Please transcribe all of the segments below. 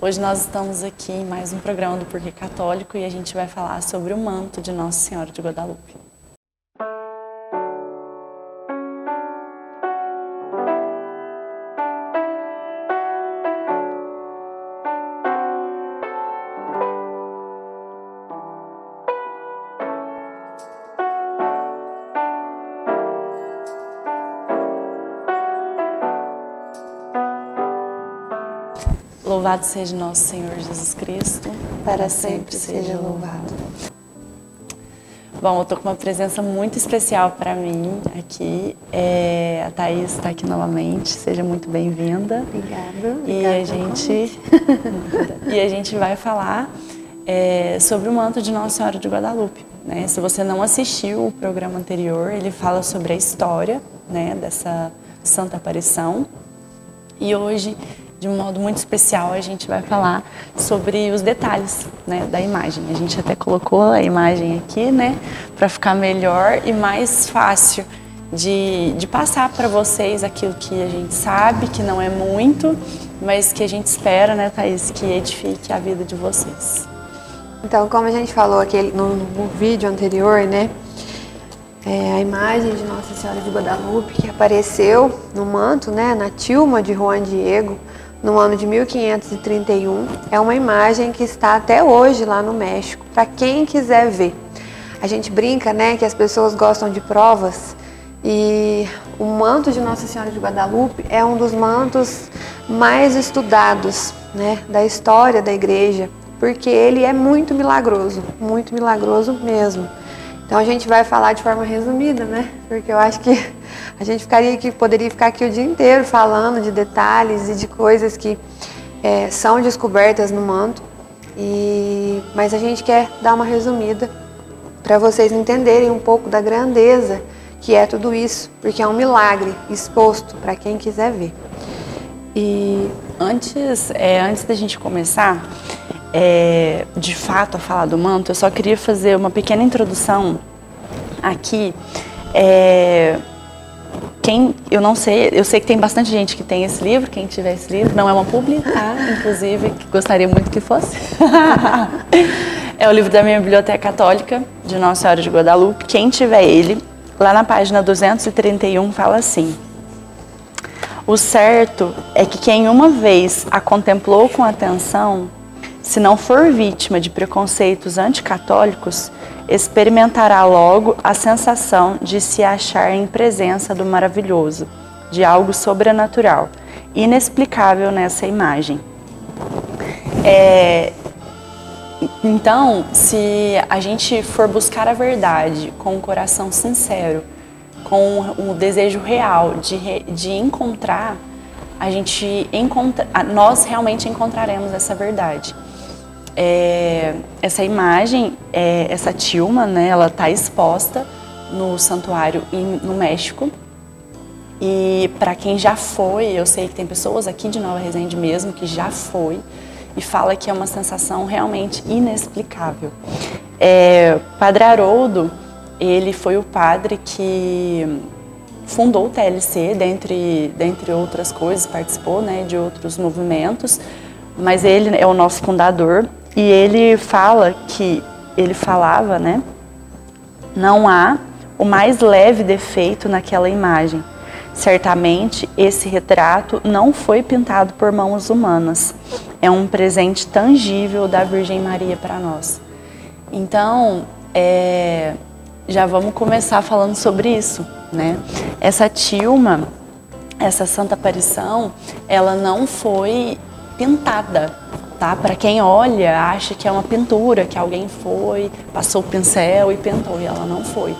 Hoje nós estamos aqui em mais um programa do Porquê Católico e a gente vai falar sobre o manto de Nossa Senhora de Guadalupe. Louvado seja nosso Senhor Jesus Cristo, para sempre seja louvado. Bom, eu tô com uma presença muito especial para mim aqui. A Thaís está aqui novamente, seja muito bem-vinda. Obrigada. E a gente vai falar sobre o manto de Nossa Senhora de Guadalupe. Né? Se você não assistiu o programa anterior, ele fala sobre a história, né, dessa Santa Aparição. E hoje, de um modo muito especial, a gente vai falar sobre os detalhes, né, da imagem. A gente até colocou a imagem aqui, né, para ficar melhor e mais fácil de passar para vocês aquilo que a gente sabe, que não é muito, mas que a gente espera, né, Thaís, que edifique a vida de vocês. Então, como a gente falou aqui no vídeo anterior, né, a imagem de Nossa Senhora de Guadalupe que apareceu no manto, né, na tilma de Juan Diego, no ano de 1531, é uma imagem que está até hoje lá no México, para quem quiser ver. A gente brinca, né, que as pessoas gostam de provas e o manto de Nossa Senhora de Guadalupe é um dos mantos mais estudados, né, da história da igreja, porque ele é muito milagroso mesmo. Então a gente vai falar de forma resumida, né? Porque eu acho que a gente poderia ficar aqui o dia inteiro falando de detalhes e de coisas que são descobertas no manto. Mas a gente quer dar uma resumida para vocês entenderem um pouco da grandeza que é tudo isso, porque é um milagre exposto para quem quiser ver. E antes da gente começar, de fato, a falar do manto, eu só queria fazer uma pequena introdução aqui. Eu não sei, eu sei que tem bastante gente que tem esse livro, quem tiver esse livro, não é uma publi, tá? Inclusive, que gostaria muito que fosse. É o livro da minha Biblioteca Católica, de Nossa Senhora de Guadalupe. Quem tiver ele, lá na página 231, fala assim: o certo é que quem uma vez a contemplou com atenção, se não for vítima de preconceitos anticatólicos, experimentará logo a sensação de se achar em presença do maravilhoso, de algo sobrenatural, inexplicável nessa imagem. Então, se a gente for buscar a verdade com um coração sincero, com um desejo real de encontrar, nós realmente encontraremos essa verdade. Essa imagem, essa tilma, né, ela está exposta no santuário no México. E para quem já foi, eu sei que tem pessoas aqui de Nova Resende mesmo que já foi e fala que é uma sensação realmente inexplicável. Padre Haroldo, ele foi o padre que fundou o TLC, dentre outras coisas, participou, né, de outros movimentos, mas ele é o nosso fundador. E ele falava, né, não há o mais leve defeito naquela imagem. Certamente esse retrato não foi pintado por mãos humanas. É um presente tangível da Virgem Maria para nós. Então, já vamos começar falando sobre isso, né? Essa tilma, essa Santa Aparição, ela não foi pintada. Tá? Para quem olha, acha que é uma pintura, que alguém passou o pincel e pintou, e ela não foi.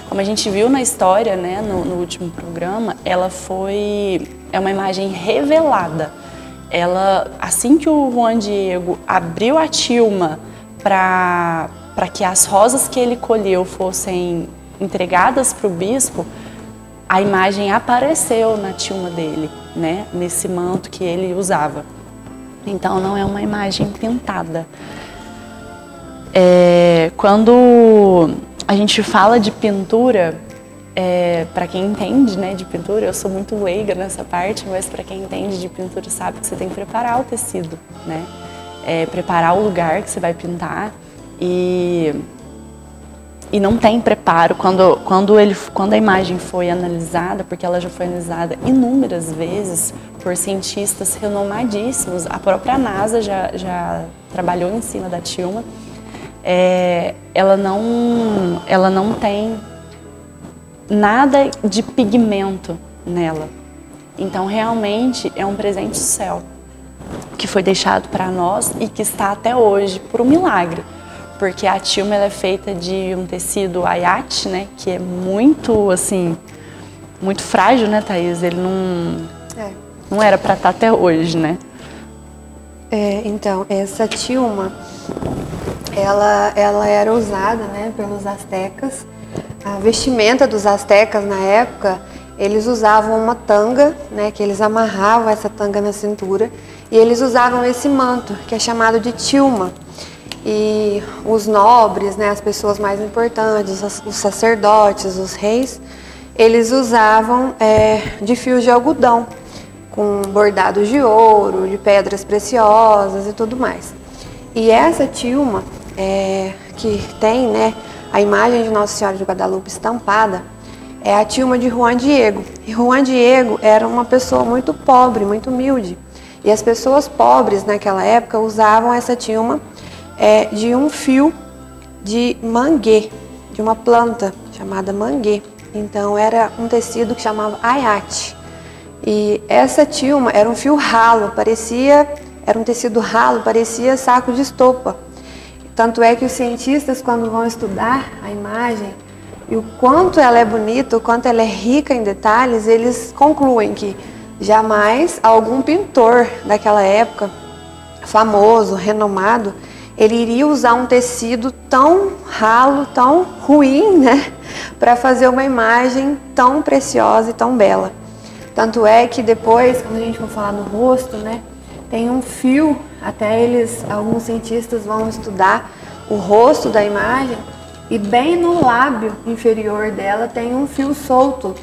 Como a gente viu na história, né, no último programa, é uma imagem revelada. Assim que o Juan Diego abriu a tilma para que as rosas que ele colheu fossem entregadas para o bispo, a imagem apareceu na tilma dele, né, nesse manto que ele usava. Então não é uma imagem pintada. Quando a gente fala de pintura, para quem entende, né, de pintura, eu sou muito leiga nessa parte, mas para quem entende de pintura sabe que você tem que preparar o tecido, né? preparar o lugar que você vai pintar e não tem preparo. Quando a imagem foi analisada, porque ela já foi analisada inúmeras vezes por cientistas renomadíssimos, a própria NASA já trabalhou em cima da Tilma, ela não tem nada de pigmento nela. Então realmente é um presente do céu que foi deixado para nós e que está até hoje por um milagre. Porque a Tilma ela é feita de um tecido ayate, né, que é muito, assim, muito frágil, né, Thaís? Ele não era para estar até hoje, né? Então, essa Tilma, ela era usada, né, pelos astecas. A vestimenta dos astecas na época, eles usavam uma tanga, né, que eles amarravam essa tanga na cintura, e eles usavam esse manto, que é chamado de Tilma. E os nobres, né, as pessoas mais importantes, os sacerdotes, os reis, eles usavam de fios de algodão, com bordados de ouro, de pedras preciosas e tudo mais. E essa Tilma, que tem, né, a imagem de Nossa Senhora de Guadalupe estampada, é a Tilma de Juan Diego. E Juan Diego era uma pessoa muito pobre, muito humilde. E as pessoas pobres naquela época usavam essa Tilma de um fio de manguê, de uma planta chamada manguê. Então era um tecido que chamava ayate. E essa Tilma era um fio ralo, era um tecido ralo, parecia saco de estopa. Tanto é que os cientistas, quando vão estudar a imagem e o quanto ela é bonita, o quanto ela é rica em detalhes, eles concluem que jamais algum pintor daquela época, famoso, renomado, ele iria usar um tecido tão ralo, tão ruim, né, para fazer uma imagem tão preciosa e tão bela. Tanto é que depois, quando a gente for falar no rosto, né, tem um fio, até alguns cientistas vão estudar o rosto da imagem, e bem no lábio inferior dela tem um fio solto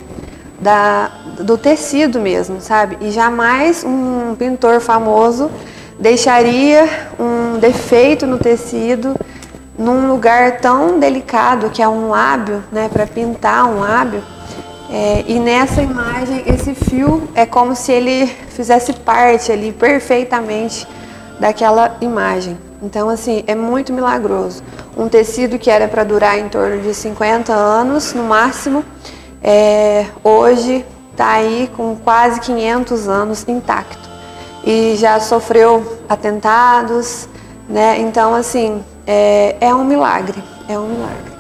do tecido mesmo, sabe? E jamais um pintor famoso deixaria um defeito no tecido num lugar tão delicado que é um lábio, né, para pintar um lábio. E nessa imagem esse fio é como se ele fizesse parte ali perfeitamente daquela imagem. Então assim, é muito milagroso. Um tecido que era para durar em torno de 50 anos no máximo, hoje está aí com quase 500 anos intacto. E já sofreu atentados, né? Então, assim, é um milagre, é um milagre.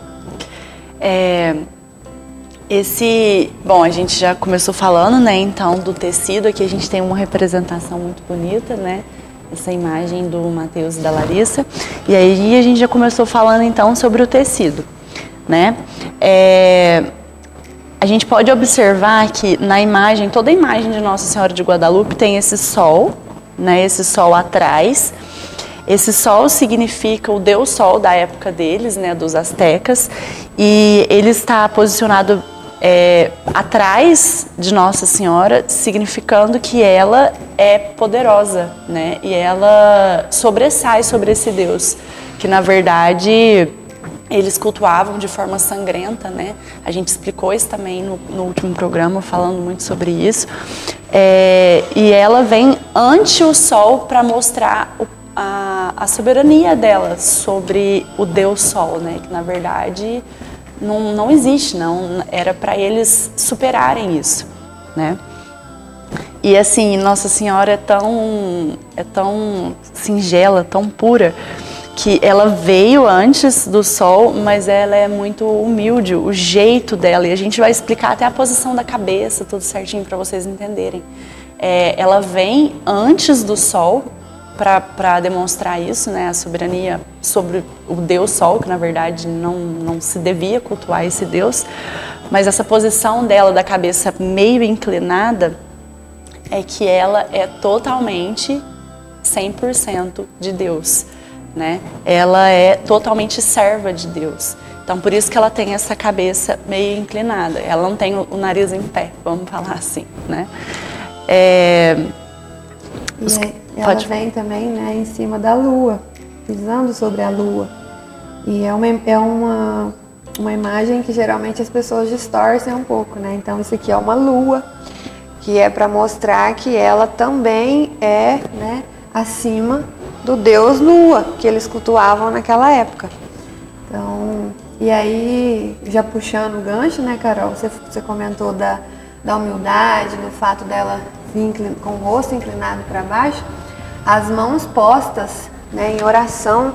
Bom, a gente já começou falando, né, então, do tecido. Aqui a gente tem uma representação muito bonita, né? Essa imagem do Mateus e da Larissa. E aí a gente já começou falando, então, sobre o tecido, né? A gente pode observar que na imagem, toda a imagem de Nossa Senhora de Guadalupe tem esse sol, né, esse sol atrás. Esse sol significa o Deus Sol da época deles, né, dos astecas, e ele está posicionado atrás de Nossa Senhora, significando que ela é poderosa, né, e ela sobressai sobre esse Deus, que na verdade eles cultuavam de forma sangrenta, né? A gente explicou isso também no último programa, falando muito sobre isso. E ela vem ante o sol para mostrar a soberania dela sobre o Deus Sol, né? Que na verdade não existe, não. Era para eles superarem isso, né? E assim, Nossa Senhora é tão singela, tão pura, que ela veio antes do sol, mas ela é muito humilde, o jeito dela, e a gente vai explicar até a posição da cabeça, tudo certinho para vocês entenderem. Ela vem antes do sol para demonstrar isso, né, a soberania sobre o Deus Sol, que na verdade não se devia cultuar esse Deus, mas essa posição dela da cabeça meio inclinada é que ela é totalmente 100% de Deus. Né? Ela é totalmente serva de Deus. Então, por isso que ela tem essa cabeça meio inclinada. Ela não tem o nariz em pé, vamos falar assim, né? Ela vem também, né, em cima da lua, pisando sobre a lua. E é uma imagem que geralmente as pessoas distorcem um pouco, né? Então isso aqui é uma lua, que é para mostrar que ela também é, né, acima do deus Lua, que eles cultuavam naquela época. Então, e aí, já puxando o gancho, né, Carol? Você comentou da humildade, do fato dela vir com o rosto inclinado para baixo. As mãos postas, né, em oração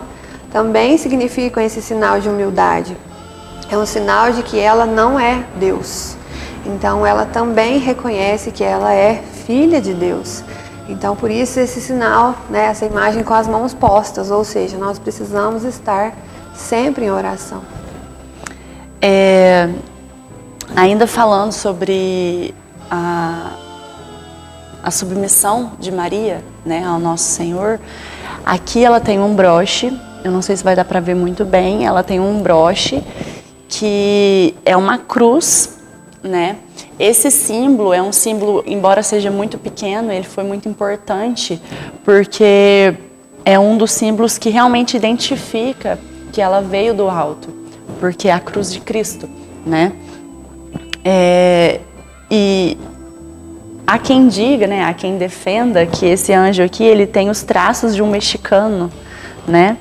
também significam esse sinal de humildade. É um sinal de que ela não é Deus. Então ela também reconhece que ela é filha de Deus. Então por isso esse sinal, né, essa imagem com as mãos postas, ou seja, nós precisamos estar sempre em oração. Ainda falando sobre a submissão de Maria, né, ao nosso Senhor, aqui ela tem um broche, eu não sei se vai dar para ver muito bem, ela tem um broche que é uma cruz, né? Esse símbolo é um símbolo, embora seja muito pequeno, ele foi muito importante porque é um dos símbolos que realmente identifica que ela veio do alto, porque é a cruz de Cristo, né? E há quem diga, né, há quem defenda que esse anjo aqui, ele tem os traços de um mexicano, né?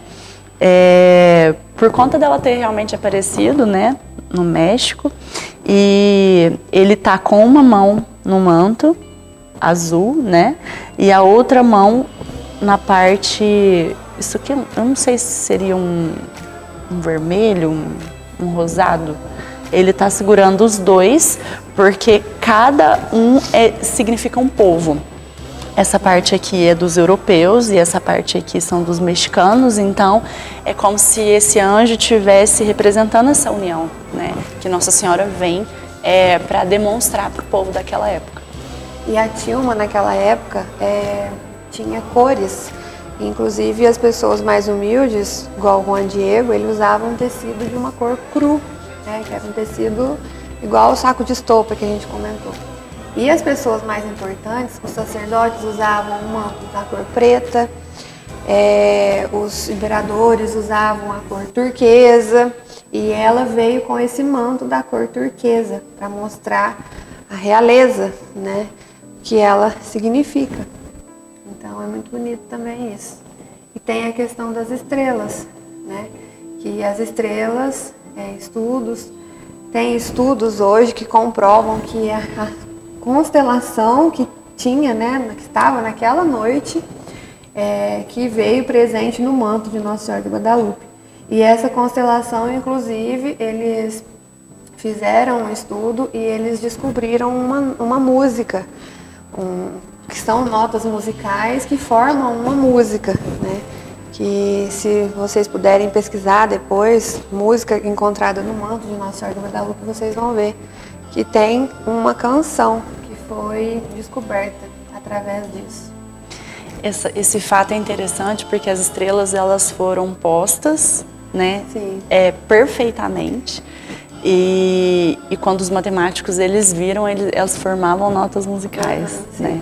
Por conta dela ter realmente aparecido, né, no México, e ele tá com uma mão no manto azul, né, e a outra mão na parte, isso aqui eu não sei se seria um vermelho, um rosado. Ele tá segurando os dois porque cada um significa um povo. Essa parte aqui é dos europeus e essa parte aqui são dos mexicanos, então é como se esse anjo estivesse representando essa união, né? Que Nossa Senhora vem para demonstrar para o povo daquela época. E a tilma naquela época tinha cores, inclusive as pessoas mais humildes, igual o Juan Diego, ele usava um tecido de uma cor cru, né? Que era um tecido igual o saco de estopa que a gente comentou. E as pessoas mais importantes, os sacerdotes usavam um manto da cor preta, os imperadores usavam a cor turquesa, e ela veio com esse manto da cor turquesa para mostrar a realeza, né, que ela significa. Então é muito bonito também isso. E tem a questão das estrelas, né, que as estrelas, tem estudos hoje que comprovam que a constelação que tinha, né, que estava naquela noite, que veio presente no manto de Nossa Senhora de Guadalupe. E essa constelação, inclusive, eles fizeram um estudo e eles descobriram uma música, que são notas musicais que formam uma música, né? Que se vocês puderem pesquisar depois, música encontrada no manto de Nossa Senhora de Guadalupe, vocês vão ver que tem uma canção que foi descoberta através disso. Esse fato é interessante porque as estrelas elas foram postas, né, perfeitamente, e quando os matemáticos eles viram, elas formavam notas musicais, né?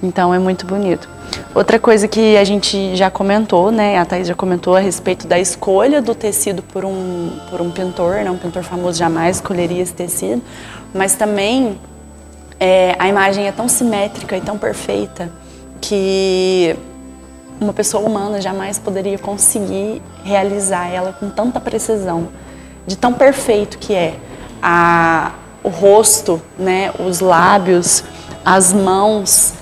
Então é muito bonito. Outra coisa que a gente já comentou, né, a Thaís já comentou a respeito da escolha do tecido por um pintor, né, um pintor famoso jamais escolheria esse tecido, mas também a imagem é tão simétrica e tão perfeita que uma pessoa humana jamais poderia conseguir realizar ela com tanta precisão, de tão perfeito que é o rosto, né, os lábios, as mãos.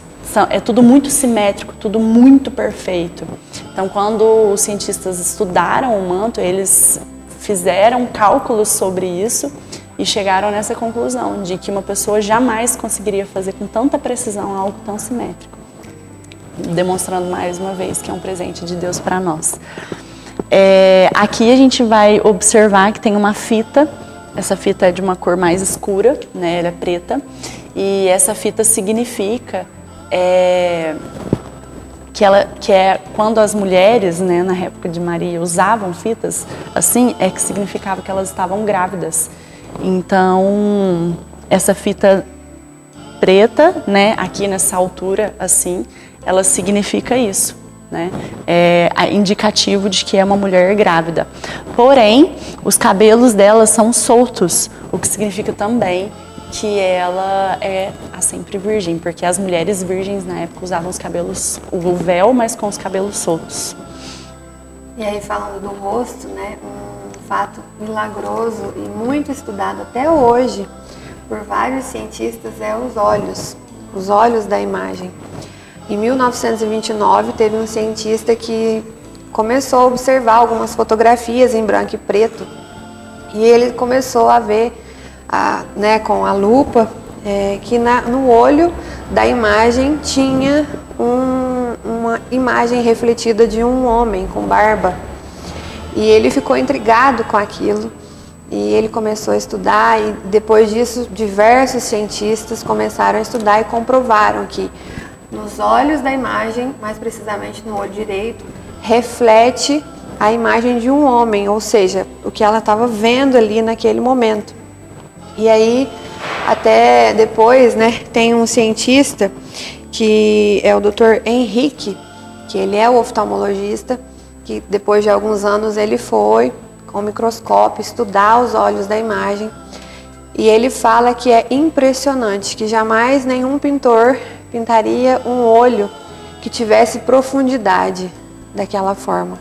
É tudo muito simétrico, tudo muito perfeito. Então, quando os cientistas estudaram o manto, eles fizeram cálculos sobre isso e chegaram nessa conclusão de que uma pessoa jamais conseguiria fazer com tanta precisão algo tão simétrico. Demonstrando mais uma vez que é um presente de Deus para nós. Aqui a gente vai observar que tem uma fita. Essa fita é de uma cor mais escura, né? Ela é preta. E essa fita significa que é quando as mulheres, né, na época de Maria, usavam fitas assim, que significava que elas estavam grávidas. Então, essa fita preta, né, aqui nessa altura, assim, ela significa isso, né? É indicativo de que é uma mulher grávida. Porém, os cabelos dela são soltos, o que significa também que ela é a sempre virgem, porque as mulheres virgens na época usavam os cabelos, o véu, mas com os cabelos soltos. E aí, falando do rosto, né, um fato milagroso e muito estudado até hoje por vários cientistas é os olhos da imagem. Em 1929, teve um cientista que começou a observar algumas fotografias em branco e preto e ele começou a ver, com a lupa, que no olho da imagem tinha uma imagem refletida de um homem com barba. E ele ficou intrigado com aquilo e ele começou a estudar, e depois disso diversos cientistas começaram a estudar e comprovaram que nos olhos da imagem, mais precisamente no olho direito, reflete a imagem de um homem, ou seja, o que ela estava vendo ali naquele momento. E aí, até depois, né, tem um cientista que é o Dr. Henrique, que ele é o oftalmologista, que depois de alguns anos ele foi com o microscópio estudar os olhos da imagem, e ele fala que é impressionante, que jamais nenhum pintor pintaria um olho que tivesse profundidade daquela forma.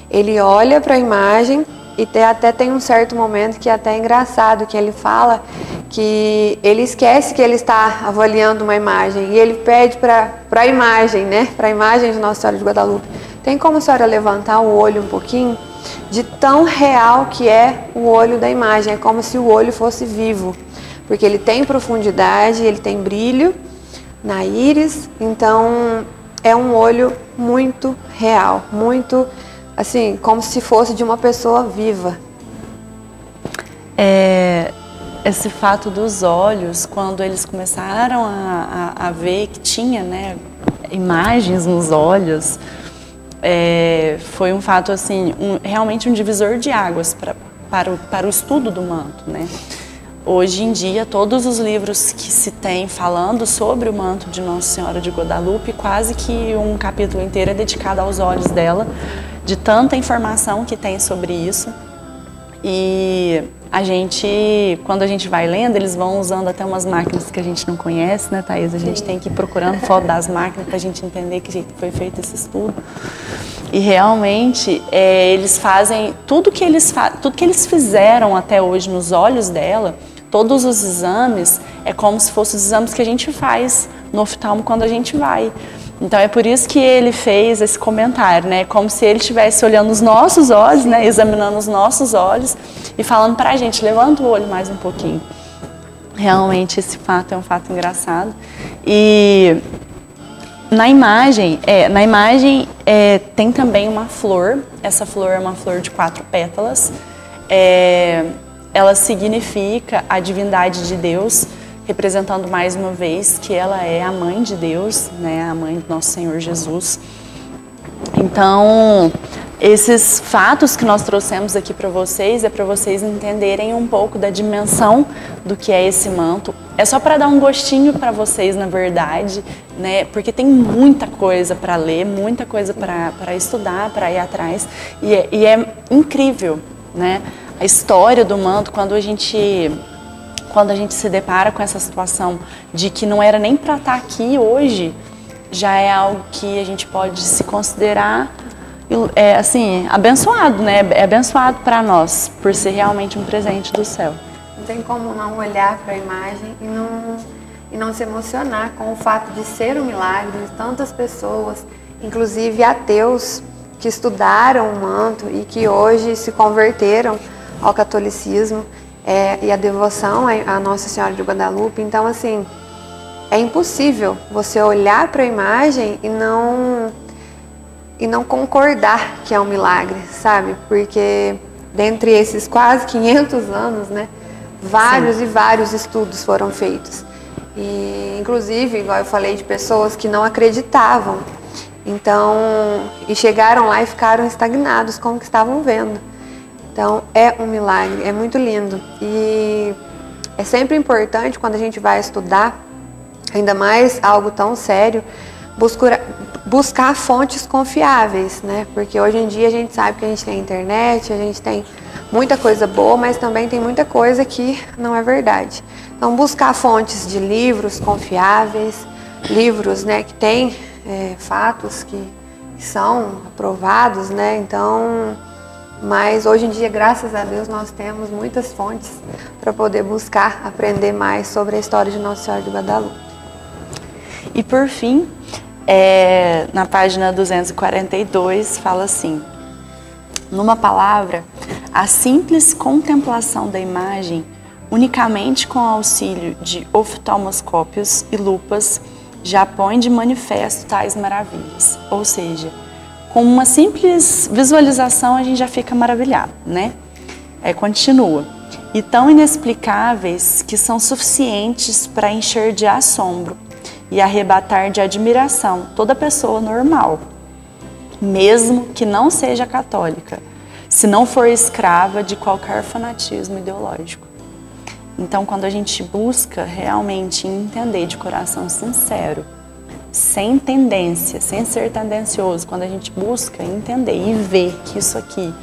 Ele olha para a imagem e até tem um certo momento que é até engraçado, que ele fala que ele esquece que ele está avaliando uma imagem e ele pede para a imagem, né, para a imagem de Nossa Senhora de Guadalupe: tem como a senhora levantar o olho um pouquinho? De tão real que é o olho da imagem, é como se o olho fosse vivo, porque ele tem profundidade, ele tem brilho na íris, então é um olho muito real, muito assim, como se fosse de uma pessoa viva. Esse fato dos olhos, quando eles começaram a ver que tinha, né, imagens nos olhos, foi um fato assim, realmente um divisor de águas para o estudo do manto, né? Hoje em dia, todos os livros que se tem falando sobre o manto de Nossa Senhora de Guadalupe, quase que um capítulo inteiro é dedicado aos olhos dela, de tanta informação que tem sobre isso. E quando a gente vai lendo, eles vão usando até umas máquinas que a gente não conhece, né, Thaís? A gente tem que ir procurando foto das máquinas para a gente entender que jeito foi feito esse estudo. E realmente, eles fazem tudo que eles fizeram até hoje nos olhos dela. Todos os exames é como se fossem os exames que a gente faz no oftalmo quando a gente vai. Então é por isso que ele fez esse comentário, né? Como se ele estivesse olhando os nossos olhos, né? Examinando os nossos olhos e falando pra gente: levanta o olho mais um pouquinho. Realmente esse fato é um fato engraçado. E na imagem tem também uma flor. Essa flor é uma flor de 4 pétalas. Ela significa a divindade de Deus, representando mais uma vez que ela é a mãe de Deus, né, a mãe do nosso Senhor Jesus. Então, esses fatos que nós trouxemos aqui para vocês é para vocês entenderem um pouco da dimensão do que é esse manto. É só para dar um gostinho para vocês, na verdade, né, porque tem muita coisa para ler, muita coisa para estudar, para ir atrás, e é incrível, né? A história do manto, quando a gente se depara com essa situação de que não era nem para estar aqui hoje, já é algo que a gente pode se considerar assim, abençoado, né? É abençoado para nós, por ser realmente um presente do céu. Não tem como não olhar para a imagem e não se emocionar com o fato de ser um milagre de tantas pessoas, inclusive ateus, que estudaram o manto e que hoje se converteram ao catolicismo e a devoção à Nossa Senhora de Guadalupe. Então, assim, é impossível você olhar para a imagem e não concordar que é um milagre, sabe? Porque dentre esses quase 500 anos, né, vários Sim. e vários estudos foram feitos. E, inclusive, igual eu falei, de pessoas que não acreditavam. Então, e chegaram lá e ficaram estagnados com o que estavam vendo. Então, é um milagre, é muito lindo. E é sempre importante, quando a gente vai estudar, ainda mais algo tão sério, buscar fontes confiáveis, né? Porque hoje em dia a gente sabe que a gente tem internet, a gente tem muita coisa boa, mas também tem muita coisa que não é verdade. Então, buscar fontes de livros confiáveis, livros, né, que têm fatos que são aprovados, né? Então, mas hoje em dia, graças a Deus, nós temos muitas fontes para poder buscar aprender mais sobre a história de Nossa Senhora de Guadalupe. E por fim, na página 242, fala assim: numa palavra, a simples contemplação da imagem, unicamente com auxílio de oftalmoscópios e lupas, já põe de manifesto tais maravilhas. Ou seja, com uma simples visualização a gente já fica maravilhado, né? Continua. E tão inexplicáveis que são suficientes para encher de assombro e arrebatar de admiração toda pessoa normal, mesmo que não seja católica, se não for escrava de qualquer fanatismo ideológico. Então, quando a gente busca realmente entender de coração sincero, sem tendência, sem ser tendencioso, quando a gente busca entender e ver que isso aqui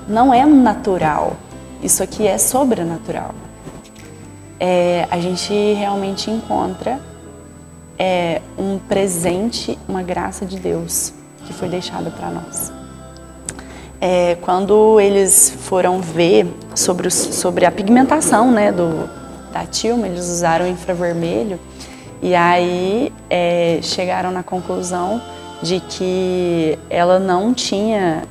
não é natural, isso aqui é sobrenatural, a gente realmente encontra um presente, uma graça de Deus que foi deixada para nós. Quando eles foram ver sobre a pigmentação, né, da Tilma, eles usaram infravermelho e aí chegaram na conclusão de que ela não tinha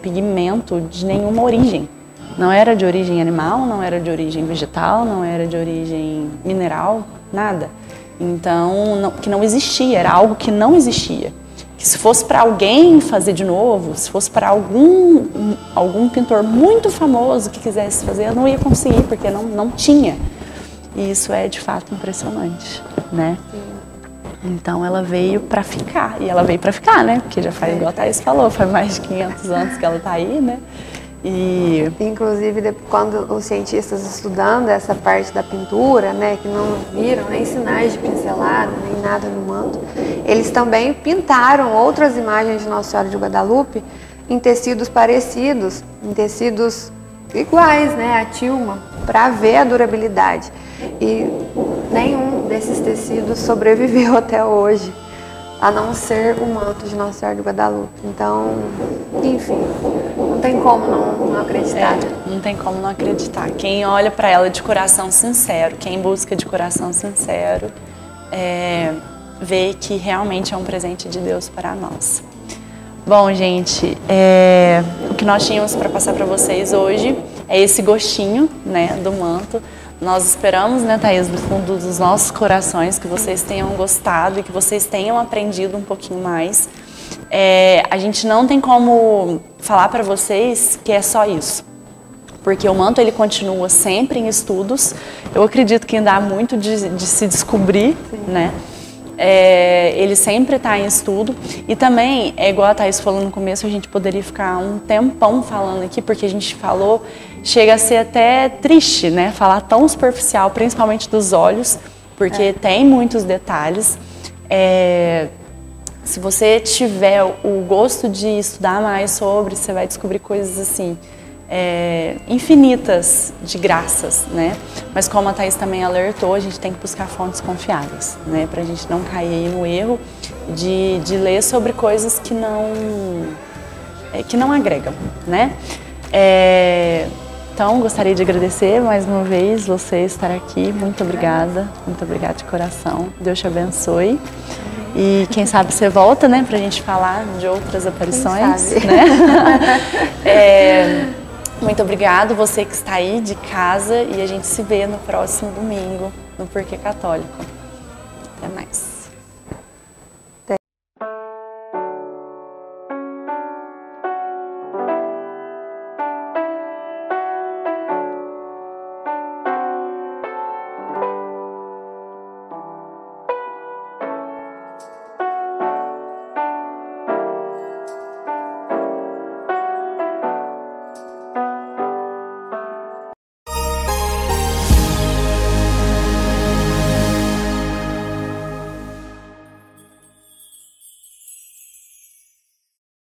pigmento de nenhuma origem. Não era de origem animal, não era de origem vegetal, não era de origem mineral, nada. Então, que não existia, era algo que não existia. Que se fosse para alguém fazer de novo, se fosse para algum pintor muito famoso que quisesse fazer, não ia conseguir, porque não tinha. E isso é de fato impressionante, né? Então ela veio para ficar, e ela veio para ficar, né? Porque já faz, igual a Thaís falou, faz mais de 500 anos que ela está aí, né? E inclusive, quando os cientistas estudando essa parte da pintura, né, que não viram nem sinais de pincelada, nem nada no manto, eles também pintaram outras imagens de Nossa Senhora de Guadalupe em tecidos parecidos, em tecidos iguais, né, a Tilma, para ver a durabilidade. E nenhum desses tecidos sobreviveu até hoje, a não ser o manto de Nossa Senhora de Guadalupe. Então, enfim, não tem como não acreditar. Não tem como não acreditar. Quem olha para ela de coração sincero, quem busca de coração sincero, vê que realmente é um presente de Deus para nós. Bom, gente, o que nós tínhamos para passar para vocês hoje é esse gostinho, né, do manto. Nós esperamos, né, Thaís, do fundo dos nossos corações, que vocês tenham gostado e que vocês tenham aprendido um pouquinho mais. A gente não tem como falar para vocês que é só isso, porque o manto ele continua sempre em estudos. Eu acredito que ainda há muito de se descobrir, né? Ele sempre está em estudo e também, igual a Thaís falou no começo, a gente poderia ficar um tempão falando aqui, porque a gente falou, chega a ser até triste, né, falar tão superficial, principalmente dos olhos, porque tem muitos detalhes. Se você tiver o gosto de estudar mais sobre, você vai descobrir coisas assim, infinitas de graças, né? Mas como a Thaís também alertou, a gente tem que buscar fontes confiáveis, né? Pra gente não cair aí no erro de ler sobre coisas que não agregam, né? Então, gostaria de agradecer mais uma vez você estar aqui. Muito obrigada de coração. Deus te abençoe. E quem sabe você volta, né, pra gente falar de outras aparições, né? Muito obrigado, você que está aí de casa, e a gente se vê no próximo domingo no Porquê Católico. Até mais.